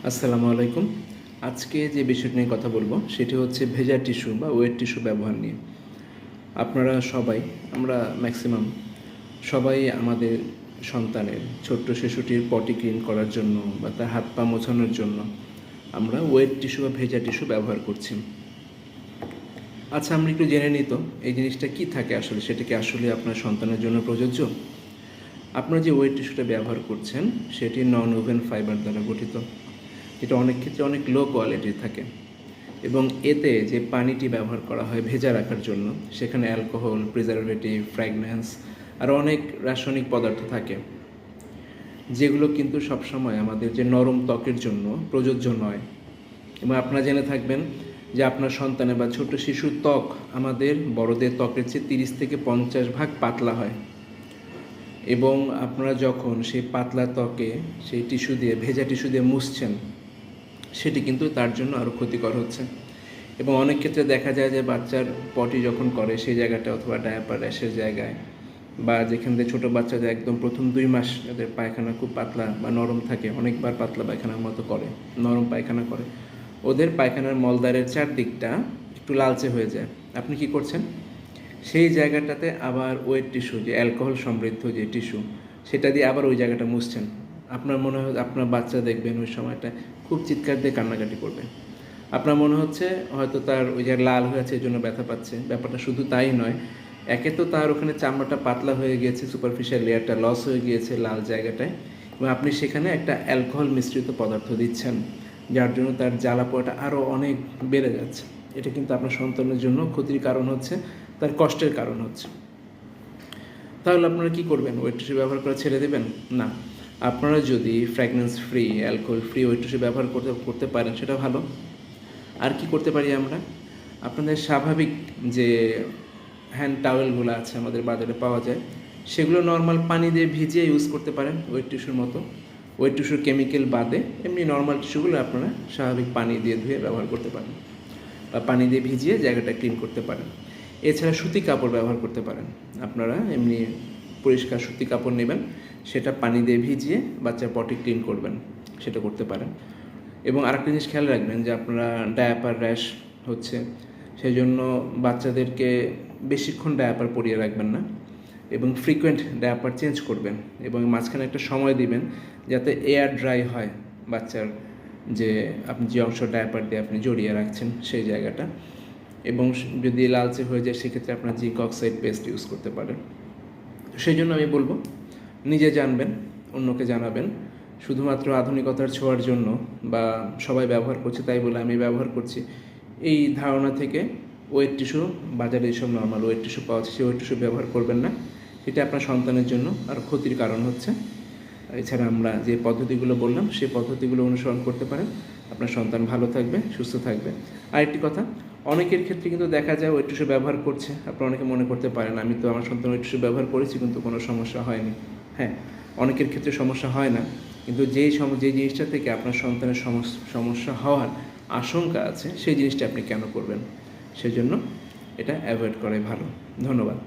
আসসালামু আলাইকুম। আজকে যে বিষয়টি নিয়ে কথা বলবো সেটি হচ্ছে ভেজা টিস্যু বা ওয়েট টিস্যু ব্যবহার নিয়ে। আপনারা সবাই, আমরা ম্যাক্সিমাম সবাই আমাদের সন্তানের ছোট্ট শিশুটির পটি ক্লিন করার জন্য বা তার হাত পা মোছানোর জন্য আমরা ওয়েট টিস্যু বা ভেজা টিস্যু ব্যবহার করছি। আচ্ছা, আমরা একটু জেনে নিই তো এই জিনিসটা কী থাকে আসলে, সেটা কি আসলে আপনার সন্তানের জন্য প্রযোজ্য? আপনারা যে ওয়েট টিস্যুটা ব্যবহার করছেন সেটি নন ওভেন ফাইবার দ্বারা গঠিত। এটা অনেক ক্ষেত্রে অনেক লো কোয়ালিটির থাকে এবং এতে যে পানিটি ব্যবহার করা হয় ভেজা রাখার জন্য সেখানে অ্যালকোহল, প্রিজারভেটিভ, ফ্র্যাগন্যান্স আর অনেক রাসায়নিক পদার্থ থাকে, যেগুলো কিন্তু সবসময় আমাদের যে নরম ত্বকের জন্য প্রযোজ্য নয়। এবং আপনারা জেনে থাকবেন যে আপনার সন্তানের বা ছোট শিশুর ত্বক আমাদের বড়দের ত্বকের চেয়ে 30 থেকে 50 ভাগ পাতলা হয় এবং আপনারা যখন সেই পাতলা ত্বকে সেই টিস্যু দিয়ে, ভেজা টিস্যু দিয়ে মুছছেন, সেটি কিন্তু তার জন্য আরও ক্ষতিকর হচ্ছে। এবং অনেক ক্ষেত্রে দেখা যায় যে বাচ্চার পটি যখন করে সেই জায়গাটা অথবা ডায়াপার র্যাশের জায়গায় বা যেখান থেকে ছোটো বাচ্চাদের একদম প্রথম 2 মাস যাদের পায়খানা খুব পাতলা বা নরম থাকে, অনেকবার পাতলা পায়খানার মতো করে, নরম পায়খানা করে, ওদের পায়খানার মলদ্বারের চারদিকটা একটু লালচে হয়ে যায়। আপনি কি করছেন? সেই জায়গাটাতে আবার ওয়েট টিস্যু, যে অ্যালকোহল সমৃদ্ধ যে টিস্যু, সেটা দিয়ে আবার ওই জায়গাটা মুছছেন। আপনার মনে হয় আপনার বাচ্চা দেখবেন ওই সময়টা খুব চিৎকার দিয়ে কান্নাকাটি করবে। আপনার মনে হচ্ছে হয়তো তার ওই জায়গায় লাল হয়েছে, এই জন্য ব্যথা পাচ্ছে। ব্যাপারটা শুধু তাই নয়, একে তো তার ওখানে চামড়াটা পাতলা হয়ে গিয়েছে, সুপারফিশিয়াল লেয়ারটা লস হয়ে গিয়েছে লাল জায়গাটায়, এবং আপনি সেখানে একটা অ্যালকোহল মিশ্রিত পদার্থ দিচ্ছেন, যার জন্য তার জ্বালা পোড়াটা আরও অনেক বেড়ে যাচ্ছে। এটা কিন্তু আপনার সন্তানের জন্য ক্ষতির কারণ হচ্ছে, তার কষ্টের কারণ হচ্ছে। তাহলে আপনারা কী করবেন? ওয়েট টিস্যু ব্যবহার করা ছেড়ে দেবেন? না, আপনারা যদি fragrance free, alcohol free wait tissue ব্যবহার করতে পারেন সেটা ভালো। আর কি করতে পারি আমরা? আপনাদের স্বাভাবিক যে হ্যান্ড টাওয়েলগুলো আছে আমাদের বাজারে পাওয়া যায়, সেগুলো নর্মাল পানি দিয়ে ভিজিয়ে ইউজ করতে পারেন ওয়েট টিস্যুর মতো। ওয়েট টিস্যুর কেমিক্যাল বাদে এমনি নর্মাল টিস্যুগুলো আপনারা স্বাভাবিক পানি দিয়ে ধুয়ে ব্যবহার করতে পারেন বা পানি দিয়ে ভিজিয়ে জায়গাটা ক্লিন করতে পারেন। এছাড়া সুতি কাপড় ব্যবহার করতে পারেন। আপনারা এমনি পরিষ্কার সুতি কাপড় নেবেন, সেটা পানি দিয়ে ভিজিয়ে বাচ্চার পটি ক্লিন করবেন, সেটা করতে পারেন। এবং আরেকটা জিনিস খেয়াল রাখবেন যে আপনারা ডায়াপার র্যাশ হচ্ছে, সেই জন্য বাচ্চাদেরকে বেশিক্ষণ ডায়াপার পরিয়ে রাখবেন না এবং ফ্রিকোয়েন্ট ডায়াপার চেঞ্জ করবেন এবং মাঝখানে একটা সময় দিবেন যাতে এয়ার ড্রাই হয় বাচ্চার, যে আপনি যে অংশ ডায়াপার দিয়ে আপনি জড়িয়ে রাখছেন সেই জায়গাটা। এবং যদি লালচে হয়ে যায় সেক্ষেত্রে আপনার জিঙ্ক অক্সাইড পেস্ট ইউজ করতে পারেন। সেই জন্য আমি বলবো, নিজে জানবেন, অন্যকে জানাবেন। শুধুমাত্র আধুনিকতার ছোঁয়ার জন্য বা সবাই ব্যবহার করছে তাই বলে আমি ব্যবহার করছি, এই ধারণা থেকে ওয়েট টিস্যু, বাজারে এইসব নর্মাল ওয়েট টিস্যু পাওয়া যাচ্ছে সেই ওয়েট টিস্যু ব্যবহার করবেন না। এটা আপনার সন্তানের জন্য আরও ক্ষতির কারণ হচ্ছে। এছাড়া আমরা যে পদ্ধতিগুলো বললাম সেই পদ্ধতিগুলো অনুসরণ করতে পারেন, আপনার সন্তান ভালো থাকবে, সুস্থ থাকবে। আরেকটি কথা, অনেকের ক্ষেত্রে কিন্তু দেখা যায় ওয়েট টিস্যু ব্যবহার করছে, আপনারা অনেকে মনে করতে পারেন আমি তো আমার সন্তান ওয়েট টিস্যু ব্যবহার করেছি কিন্তু কোনো সমস্যা হয়নি। হ্যাঁ, অনেকের ক্ষেত্রে সমস্যা হয় না, কিন্তু যেই জিনিসটা থেকে আপনার সন্তানের সমস্যা হওয়ার আশঙ্কা আছে সেই জিনিসটা আপনি কেন করবেন? সেজন্য এটা অ্যাভয়েড করাই ভালো। ধন্যবাদ।